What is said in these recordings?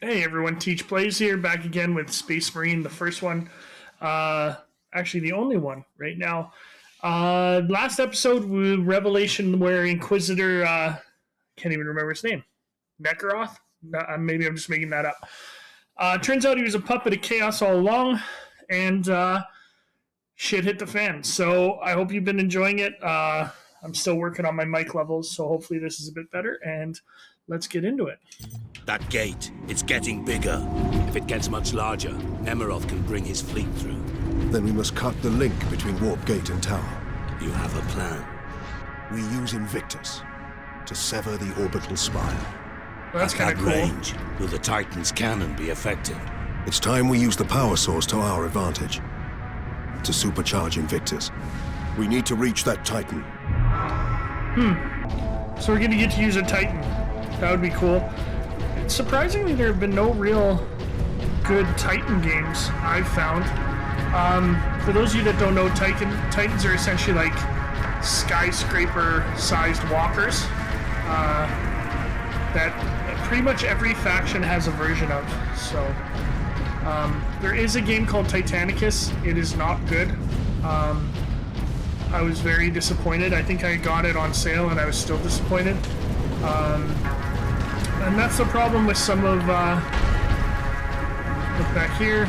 Hey everyone, Teach Plays here, back again with Space Marine, the first one. Actually, the only one right now. Last episode, Revelation, where Inquisitor, can't even remember his name, Nekoroth? No, maybe I'm just making that up. Turns out he was a puppet of Chaos all along, and shit hit the fan. So I hope you've been enjoying it. I'm still working on my mic levels, so hopefully this is a bit better, and let's get into it. That gate, it's getting bigger. If it gets much larger, Nemeroth can bring his fleet through. Then we must cut the link between Warp Gate and Tower. You have a plan. We use Invictus to sever the orbital spire. Well, that's kind of cool. Range, will the Titan's cannon be effective? It's time we use the power source to our advantage. To supercharge Invictus. We need to reach that Titan. So we're going to get to use a Titan. That would be cool. Surprisingly, there have been no real good Titan games I've found. For those of you that don't know, Titans are essentially like skyscraper-sized walkers that pretty much every faction has a version of. So there is a game called Titanicus. It is not good. I was very disappointed. I think I got it on sale and I was still disappointed. And that's the problem with some of, look back here,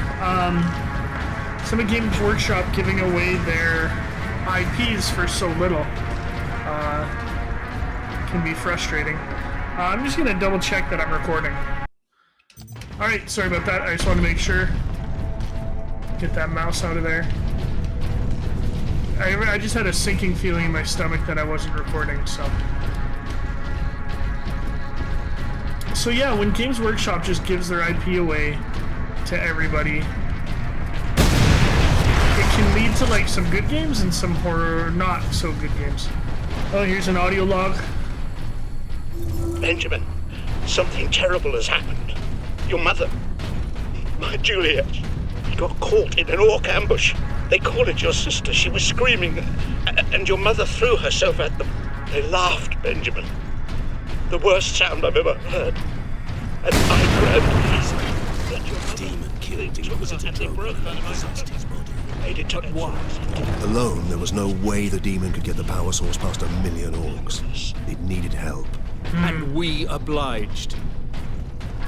some of Games Workshop giving away their IPs for so little can be frustrating. I'm just going to double check that I'm recording. Alright, sorry about that. I just want to make sure. Get that mouse out of there. I just had a sinking feeling in my stomach that I wasn't recording, so... So yeah, when Games Workshop just gives their IP away to everybody, it can lead to like some good games and some horror, not so good games. Oh, here's an audio log. Benjamin, something terrible has happened. Your mother, my Juliet, got caught in an orc ambush. They called it your sister. She was screaming, and your mother threw herself at them. They laughed, Benjamin. The worst sound I've ever heard. And I grabbed his... Demon killed Inquisitor Drogon and possessed his body. Made it to Why? Alone, there was no way the demon could get the power source past 1 million orcs. It needed help. And we obliged.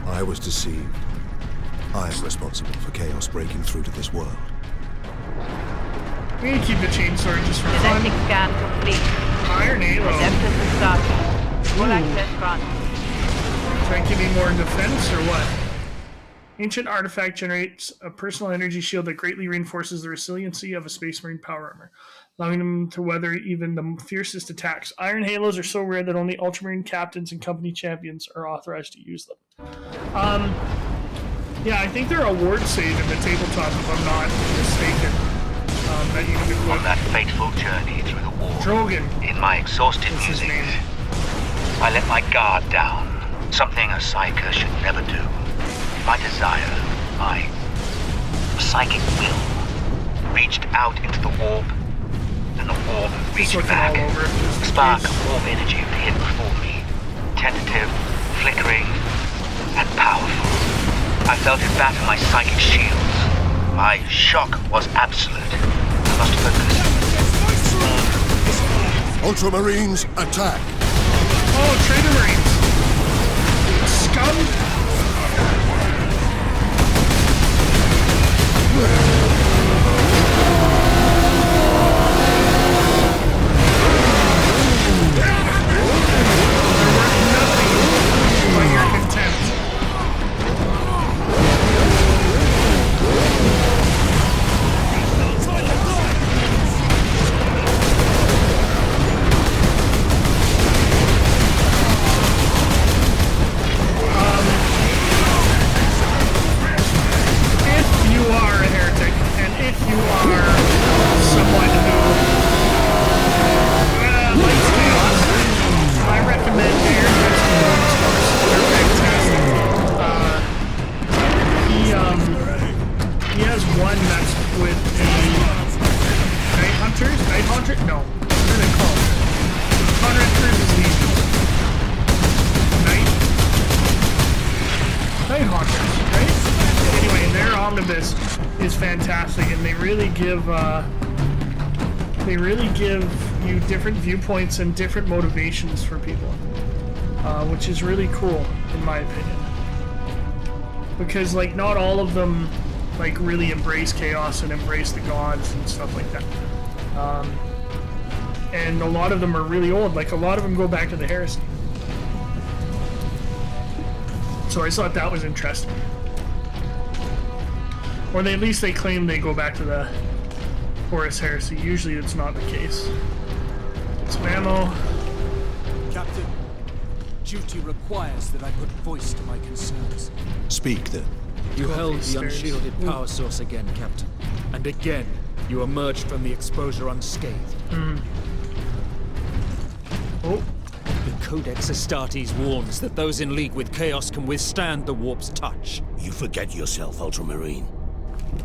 I was deceived. I am responsible for chaos breaking through to this world. We can keep the chainsaw just for fun. Genetic scan complete. Iron Halo. Adeptus is starting. Full access granted. Try and give me more defense, or what? Ancient artifact generates a personal energy shield that greatly reinforces the resiliency of a Space Marine power armor, allowing them to weather even the fiercest attacks. Iron Halos are so rare that only Ultramarine captains and company champions are authorized to use them. Yeah, I think they're a ward save in the tabletop, if I'm not mistaken. That you can On that fateful journey through the war, Drogon. in my exhausted That's his musings, name. I let my guard down. Something a psyker should never do. My desire, my psychic will, reached out into the warp, and the warp reached back. A spark of warp energy appeared before me, tentative, flickering, and powerful. I felt it batter my psychic shields. My shock was absolute. I must focus. Ultramarines, attack! Oh, Traitor Marines! Scum! Skyhawkers, right? Anyway, their omnibus is fantastic, and they really give you different viewpoints and different motivations for people, which is really cool in my opinion. Because like not all of them like really embrace chaos and embrace the gods and stuff like that. And a lot of them are really old. Like a lot of them go back to the heresy. So I thought that was interesting. Or at least they claim they go back to the Horus heresy. Usually it's not the case. Some ammo. Captain, duty requires that I put voice to my concerns. Speak, then. You held the stairs. unshielded power source again, Captain. And again, you emerged from the exposure unscathed. Oh, The Codex Astartes warns that those in league with Chaos can withstand the warp's touch. You forget yourself, Ultramarine.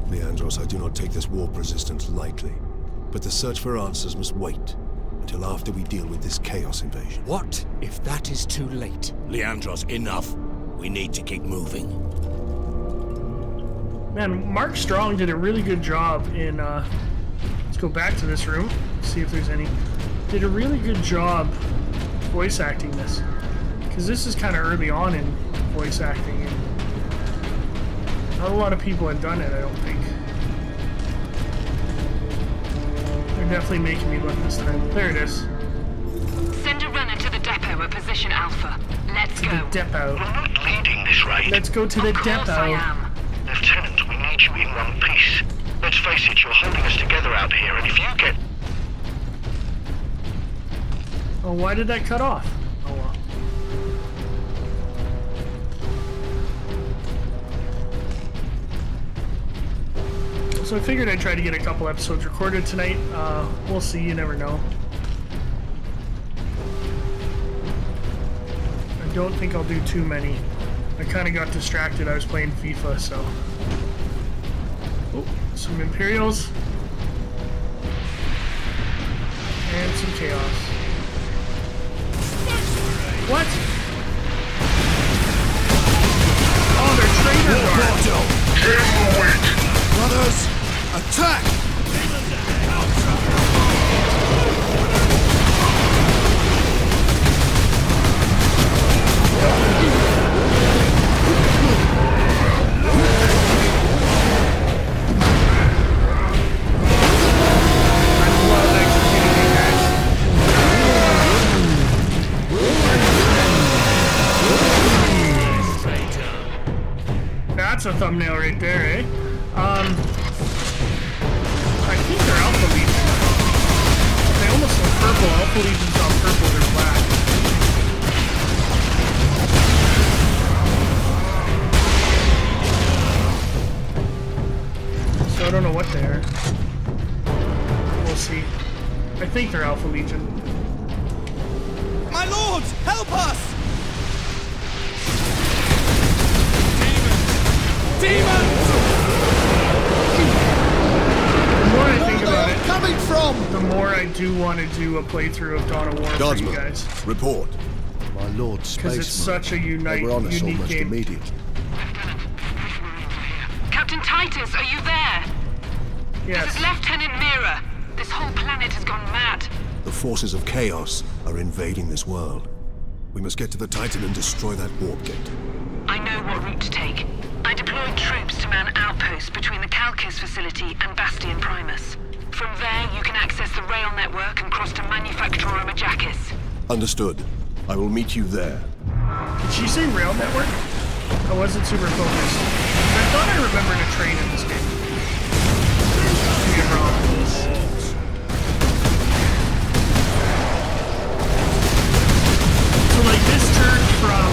Leandros, I do not take this warp resistance lightly. But the search for answers must wait until after we deal with this Chaos invasion. What if that is too late? Leandros, enough. We need to keep moving. man, Mark Strong did a really good job in, let's go back to this room, see if there's any, did a really good job voice acting this. Because this is kind of early on in voice acting, and not a lot of people have done it, I don't think. They're definitely making me look this time. There it is. Send a runner to the depot at position Alpha. Let's go. The depot. You're not leading this raid. Let's go to the Of course I depot. am. Lieutenant, we need you in one piece. Let's face it, you're holding us together out here, and if you get... Oh, why did that cut off? Oh well. So I figured I'd try to get a couple episodes recorded tonight. We'll see, you never know. I don't think I'll do too many. I kind of got distracted. I was playing FIFA, so... Oh, some Imperials. And some Chaos. What? Oh, they're traitor guards. Brothers, attack! That's a thumbnail right there, eh? I think they're Alpha Legion. They almost look purple. Alpha Legion's not purple, they're black. So I don't know what they are. We'll see. I think they're Alpha Legion. My lords, help us! Demons! The more I think about it, Coming from! the more I do want to do a playthrough of Dawn of War for you Guardsman, guys. report. My lord Because it's such a They were on us unique almost game. immediately. Captain Titus, are you there? Yes. This is Lieutenant Mira. This whole planet has gone mad. The forces of chaos are invading this world. We must get to the Titan and destroy that warp gate. I know what route to take. I deployed troops to man outposts between the Calcus facility and Bastion Primus. From there, you can access the rail network and cross to Manufactorum Ajakis. Understood. I will meet you there. Did she say rail network? I wasn't super focused. I thought I remembered a train in this game. Maybe I'm wrong. So like this turned from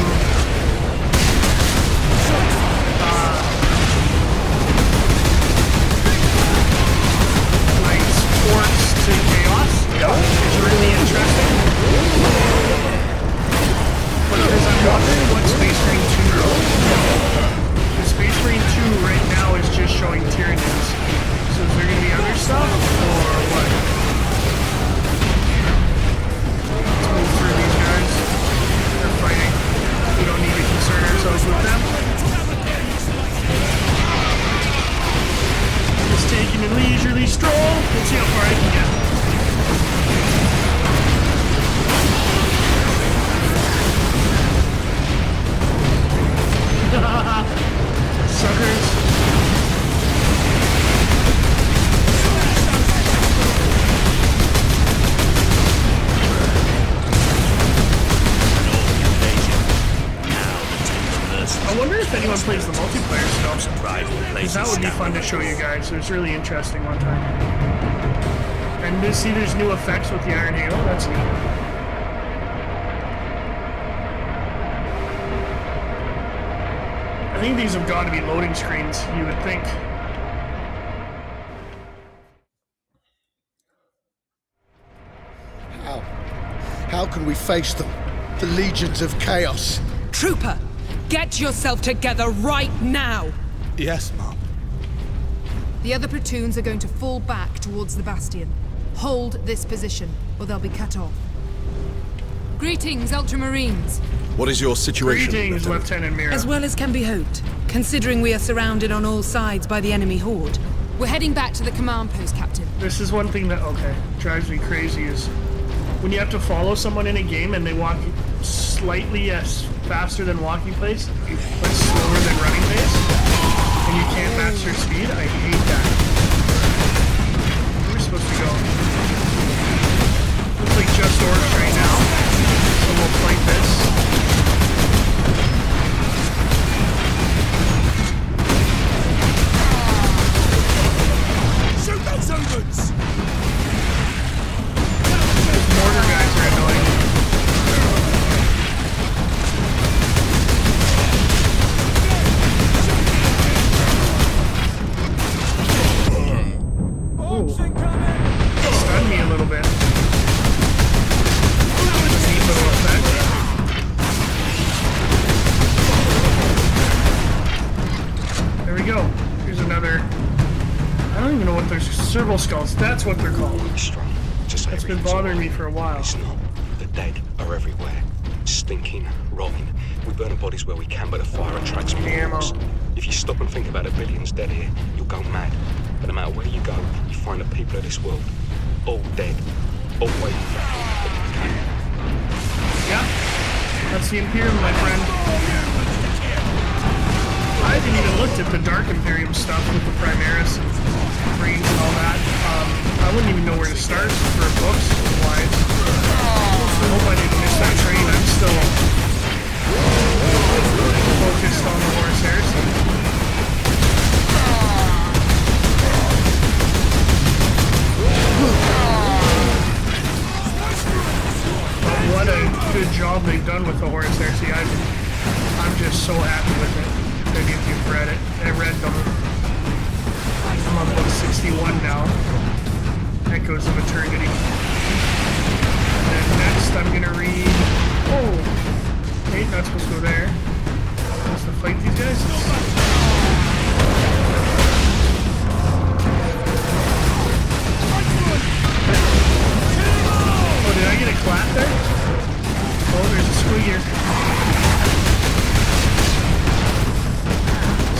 like sports to chaos. It's really interesting. Because I'm wondering what Space Marine 2 is. The Space Marine 2 right now is just showing Tyranids. So is there going to be other stuff, or what? Let's move through these guys. They're fighting. anyone plays the multiplayer stuff. Pride will place That would be fun to show you guys. It was really interesting one time. And to see there's new effects with the Iron Halo. That's neat. I think these have got to be loading screens, you would think. How can we face them? The legions of chaos. Trooper, get yourself together right now! Yes, Mom. The other platoons are going to fall back towards the bastion. Hold this position, or they'll be cut off. Greetings, Ultramarines. What is your situation, Greetings, Lieutenant Mira. As well as can be hoped, considering we are surrounded on all sides by the enemy horde. We're heading back to the command post, Captain. This is one thing that, drives me crazy is when you have to follow someone in a game and they walk slightly faster than walking pace, but slower than running pace, and you can't match their speed. I hate that. Where are we supposed to go? Looks like just Orks right now, so we'll fight this. Shoot those humans! Those mortar guys are annoying. Stunned me a little bit. Neat little effect. There we go. Here's another. I don't even know what they're. Serval skulls. That's what they're called. Strong. Just That's been bothering me for a while. It's not. The dead are everywhere. Stinking, rotting. We burn the bodies where we can, but the fire attracts more Ammo. orcs. If you stop and think about it, billions dead here, you'll go mad. But no matter where you go, you find the people of this world. All dead. All waiting for help. Yeah. That's the Imperium, my friend. I haven't even looked at the Dark Imperium stuff with the Primaris and Marines and all that. I wouldn't even know where to start for books wise. I hope I didn't miss that train. I'm still focused on the Horus Heresy. But what a good job they've done with the Horus Heresy. I'm just so happy with it. Maybe if you've read it. I read them. I'm on book 61 now. Echoes of Eternity. And then next I'm gonna read. Oh! Wait, not supposed to go there. Supposed to fight these guys? Oh, did I get a clap there? Oh, there's a squeaker.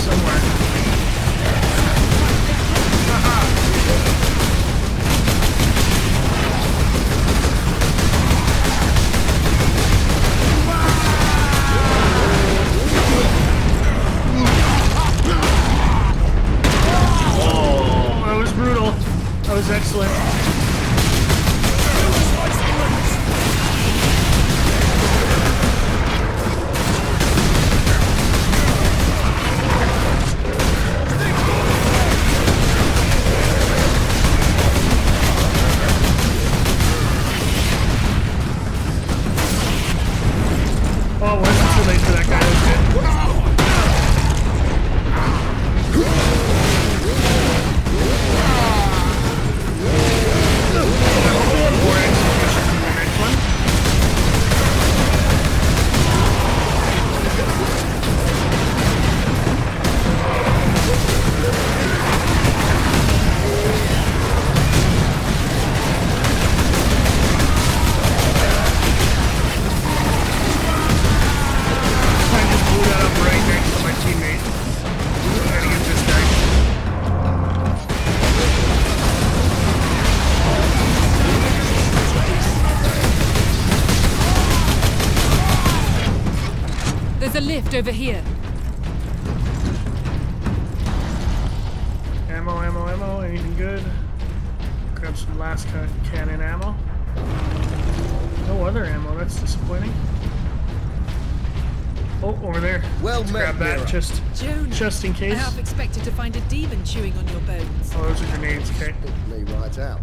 Somewhere. Haha! That was brutal. That was excellent. Oh, it wasn't too late for that guy. That was good. More executions in the next one. I just blew that up right next to my teammate. Gotta get this guy. There's a lift over here. Ammo, anything good? Grab some last cannon ammo. No other ammo, that's disappointing. Oh, over there. Well Let's met, grab that Mira. just in I case. half expected to find a demon chewing on your bones. Oh, those are grenades. Okay. Picked me right out.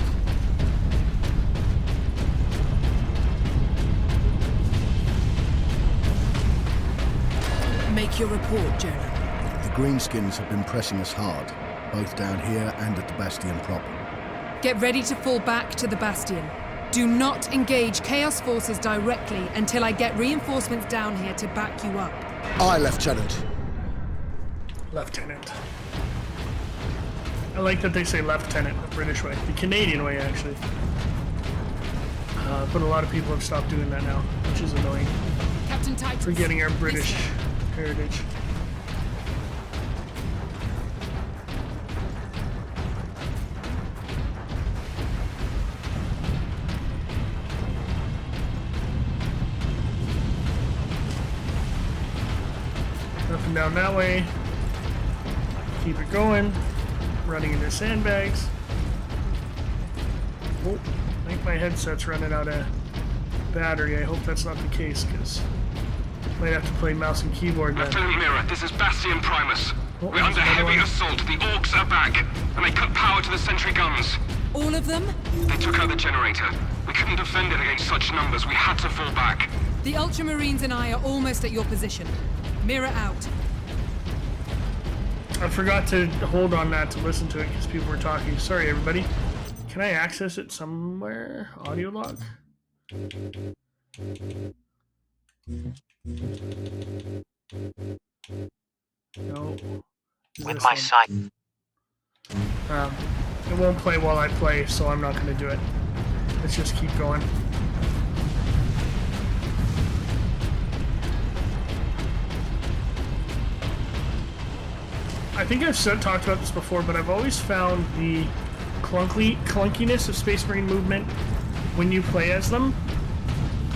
Make your report, Jonah. The Greenskins have been pressing us hard, both down here and at the Bastion proper. Get ready to fall back to the Bastion. Do not engage Chaos forces directly until I get reinforcements down here to back you up. Aye, Lieutenant. Lieutenant. I like that they say lieutenant the British way. The Canadian way, actually. But a lot of people have stopped doing that now, which is annoying. Captain Titus. Forgetting our British heritage. Up and down that way. Keep it going. Running into sandbags. Oh, I think my headset's running out of battery. I hope that's not the case, because might have to play mouse and keyboard then. Lieutenant Mira, this is Bastion Primus. Oh, We're under heavy assault. The Orks are back, and they cut power to the sentry guns. All of them? They took out the generator. We couldn't defend it against such numbers. We had to fall back. The Ultramarines and I are almost at your position. Mirror out. I forgot to hold on that to listen to it because people were talking. Sorry, everybody. Can I access it somewhere? Audio log? No. With my sight. It won't play while I play, so I'm not going to do it. Let's just keep going. I think I've talked about this before, but I've always found the clunkiness of Space Marine movement when you play as them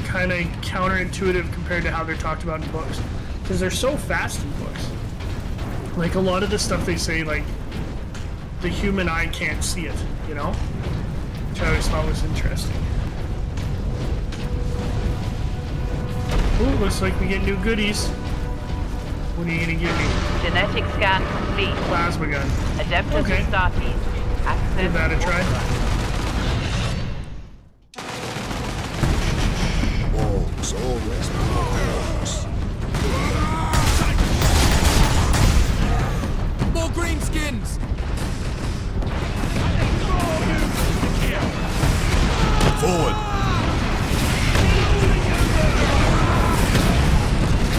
kind of counterintuitive compared to how they're talked about in books, because they're so fast in books. Like, a lot of the stuff they say, like, the human eye can't see it, you know? Which I always thought was interesting. Ooh, looks like we get new goodies. What are you gonna give me? Genetic scan complete. Plasma gun. Adeptus Okay. Astartes. Access. Give that a try. Orks always orks. More greenskins! Forward!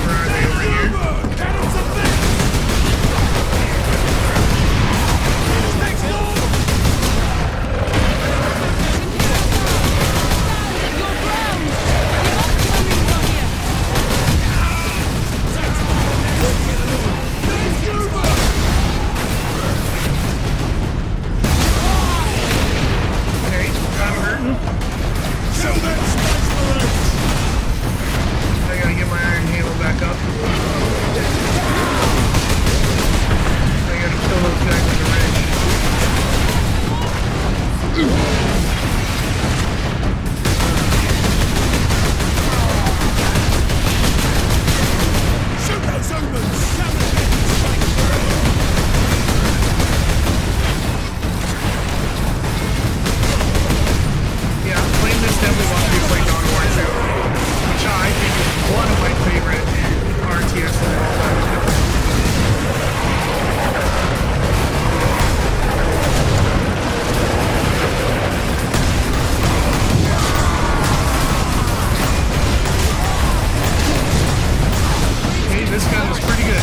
Where are they, over here? Okay, I'm hurting. I gotta get my iron handle back up. I gotta kill those guys in the ridge. Shoot those humans! Yeah, playing this definitely wants me to play Dawn of War 2, which I think is one of my favorite RTS of all time. Okay, this gun was pretty good.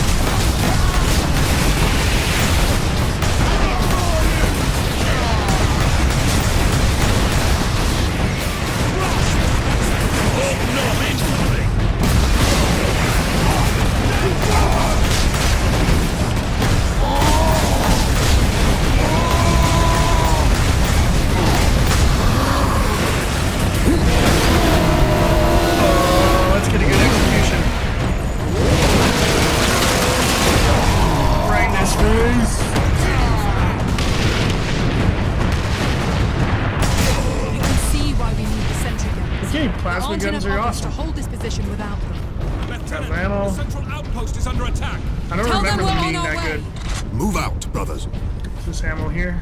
Let's get a good execution. Right in his face. You can see why we need the sentry guns. Okay, plasma There aren't guns enough are of us to awesome. hold this position without them. Lieutenant, ammo. the central outpost is under attack. I don't remember them being that good. Move out, brothers. Is this ammo here?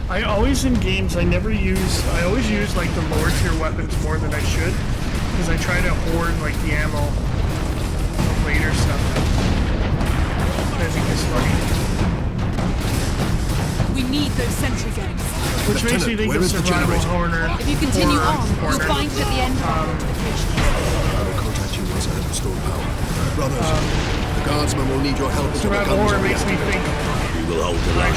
I always in games, I always use like the lower tier weapons more than I should, because I try to hoard like the ammo for later stuff. I think it's funny. We need those sentry guns. Which makes me think of Survival Horror. If you continue on, you'll find it at the end of the location. I will contact you once I have restored power. Brothers, the guardsmen will need your help. Survival Horror makes me think We will hold the line.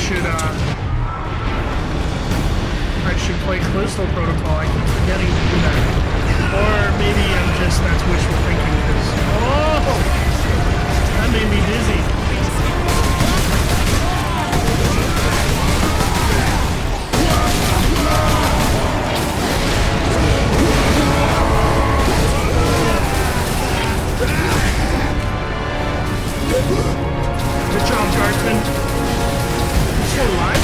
I should play Callisto Protocol. I keep forgetting to do that. Or maybe that's wishful thinking. Oh! That made me dizzy. Good job, Guardsman. You still alive?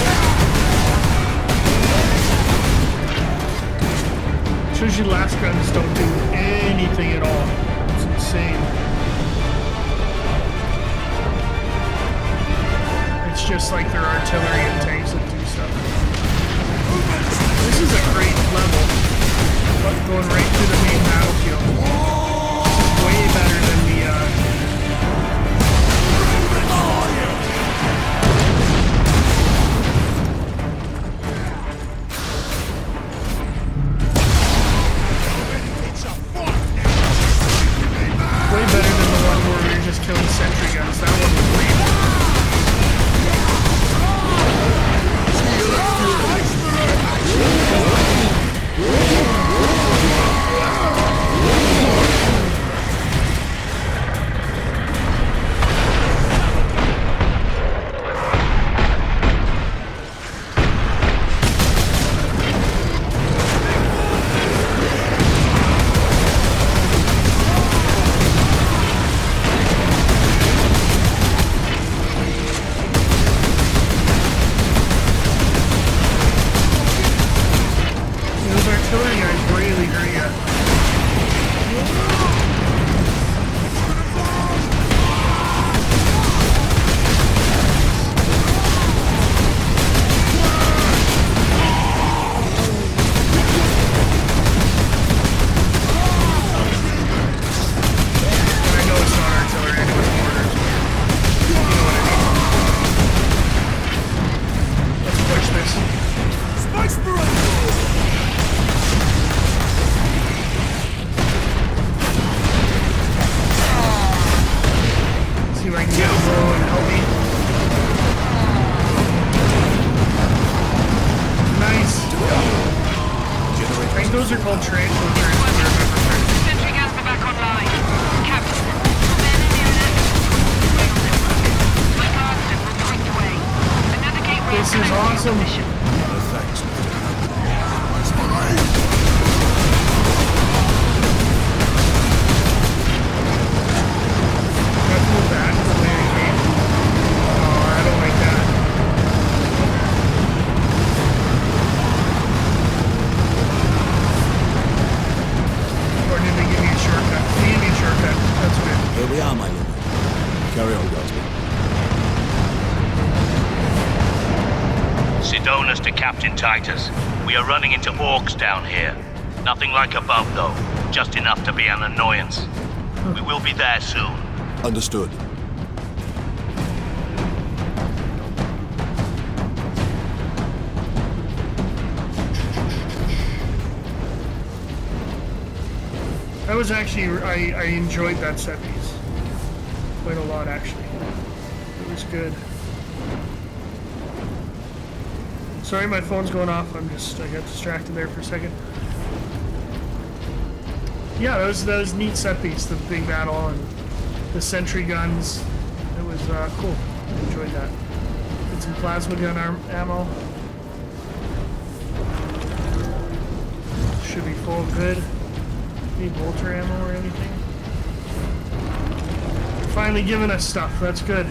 Shows you last guns don't do anything at all. It's insane. It's just like their artillery and tanks that do stuff. This is a great level. Going right through the main battlefield. This is way better than the way better than the one where we were just killing sentry guns. That one was lame. Those are called trains. Sentry guns are back online. Captain, men in the my guardsmen will point the way. Another gateway This is awesome. Thanks. Here we are, my lord. Carry on, Guardsman. Sidonus to Captain Titus. We are running into Orks down here. Nothing like above, though. Just enough to be an annoyance. We will be there soon. Understood. That was actually, I enjoyed that set piece quite a lot, actually. It was good. Sorry, my phone's going off. I got distracted there for a second. Yeah, that was neat set piece. The big battle and the sentry guns. It was cool. I enjoyed that. Did some plasma gun ammo. Should be full good. Need bolter ammo or anything? Finally giving us stuff. That's good.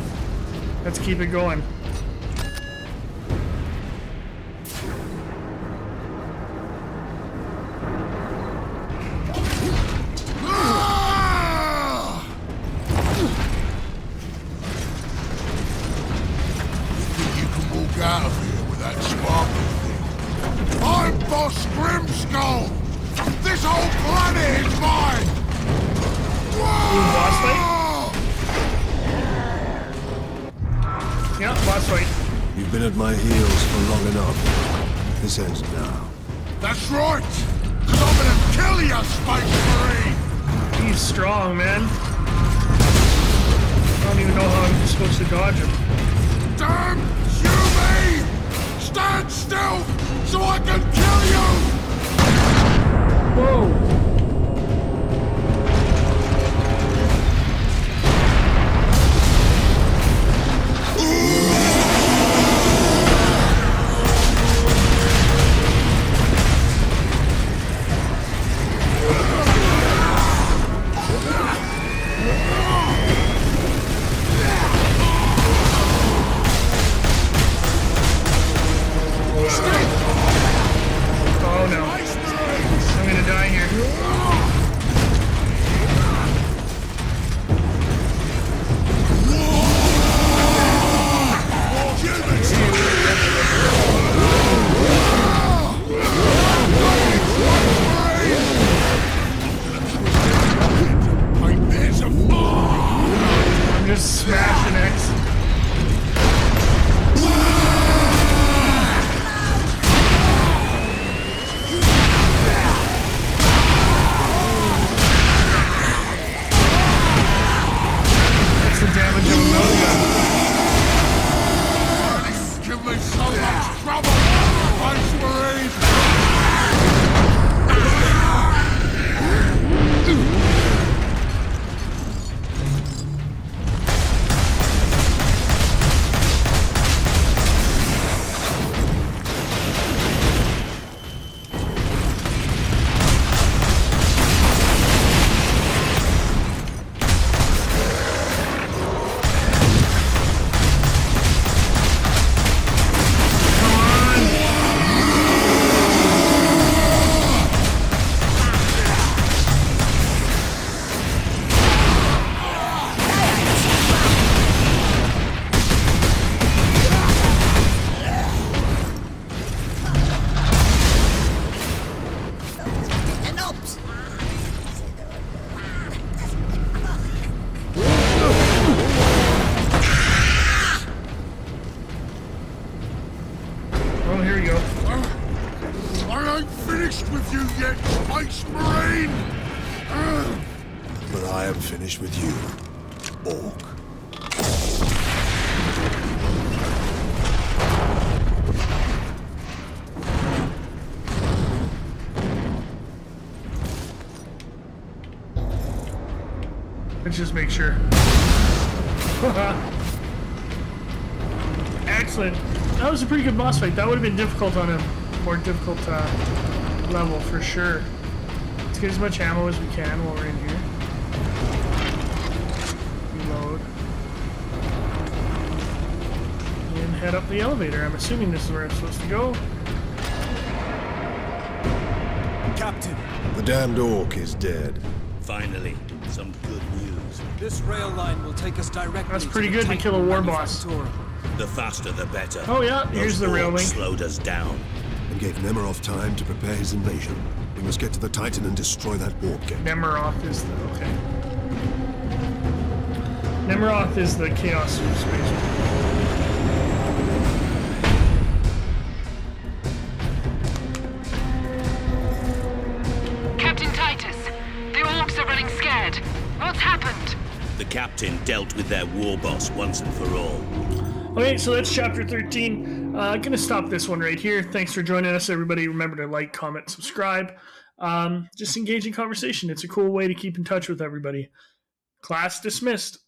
Let's keep it going. You've been at my heels for long enough. This ends now. That's right! 'Cause I'm gonna kill you, Space Marine! He's strong, man. I don't even know how I'm supposed to dodge him. Damn you me! Stand still so I can kill you! Whoa! Oh no. I'm gonna die here. I'm just smashing X. That's the damage of a milligun. Give me so much trouble, Space Marine! Oh, here we go. I ain't finished with you yet, Space Marine! But I am finished with you, Ork. Let's just make sure. Excellent. That was a pretty good boss fight. That would have been difficult on a more difficult level for sure. Let's get as much ammo as we can while we're in here. Reload. And head up the elevator. I'm assuming this is where I'm supposed to go. Captain, The damned Ork is dead. Finally, some good news. this rail line will take us directly. That's pretty to good the to kill a Titan Warboss. manufactory. The faster the better. Oh yeah, here's Those the rail Orks link. slowed us down. And gave Nemiroff time to prepare his invasion. We must get to the Titan and destroy that warp gate. Nemiroff is the okay. Nemiroff is the Chaos Space. Captain Titus, the Orks are running scared. What's happened? The captain dealt with their Warboss once and for all. Okay, so that's chapter 13. Gonna stop this one right here. Thanks for joining us, everybody. Remember to like, comment, subscribe. Just engage in conversation. It's a cool way to keep in touch with everybody. Class dismissed.